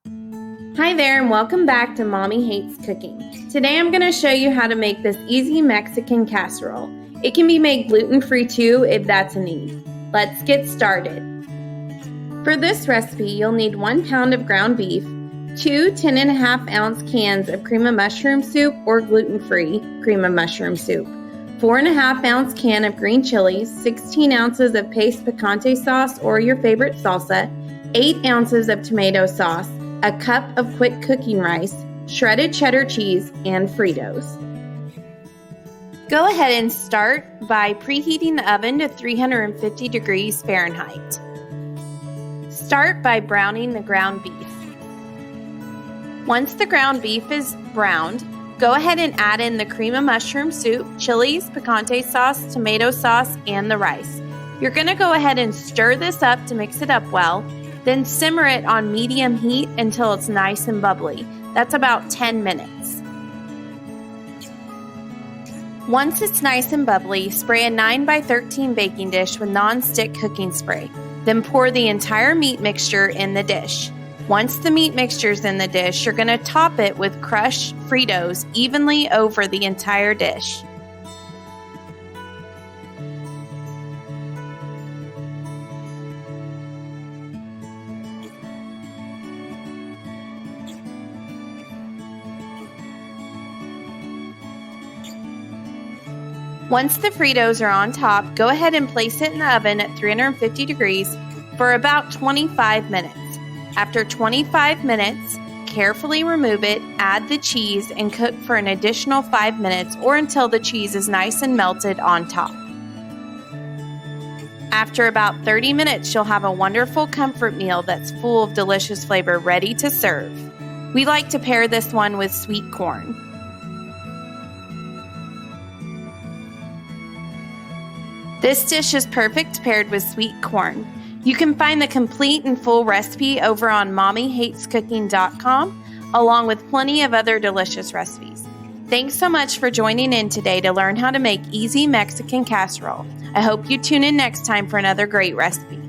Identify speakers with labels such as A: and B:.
A: Hi there and welcome back to Mommy Hates Cooking. Today I'm going to show you how to make this easy Mexican casserole. It can be made gluten-free too if that's a need. Let's get started. For this recipe you'll need 1 pound of ground beef, 2 10.5-ounce cans of cream of mushroom soup or gluten-free cream of mushroom soup, 4.5-ounce can of green chilies, 16 ounces of paste picante sauce or your favorite salsa, 8 ounces of tomato sauce, a cup of quick cooking rice, shredded cheddar cheese, and Fritos. Go ahead and start by preheating the oven to 350 degrees Fahrenheit. Start by browning the ground beef. Once the ground beef is browned, go ahead and add in the cream of mushroom soup, chilies, picante sauce, tomato sauce, and the rice. You're going to go ahead and stir this up to mix it up well. Then simmer it on medium heat until it's nice and bubbly. That's about 10 minutes. Once it's nice and bubbly, spray a 9x13 baking dish with non-stick cooking spray. Then pour the entire meat mixture in the dish. Once the meat mixture's in the dish, you're going to top it with crushed Fritos evenly over the entire dish. Once the Fritos are on top, go ahead and place it in the oven at 350 degrees for about 25 minutes. After 25 minutes, carefully remove it, add the cheese, and cook for an additional 5 minutes or until the cheese is nice and melted on top. After about 30 minutes, you'll have a wonderful comfort meal that's full of delicious flavor ready to serve. We like to pair this one with sweet corn. This dish is perfect paired with sweet corn. You can find the complete and full recipe over on mommyhatescooking.com, along with plenty of other delicious recipes. Thanks so much for joining in today to learn how to make easy Mexican casserole. I hope you tune in next time for another great recipe.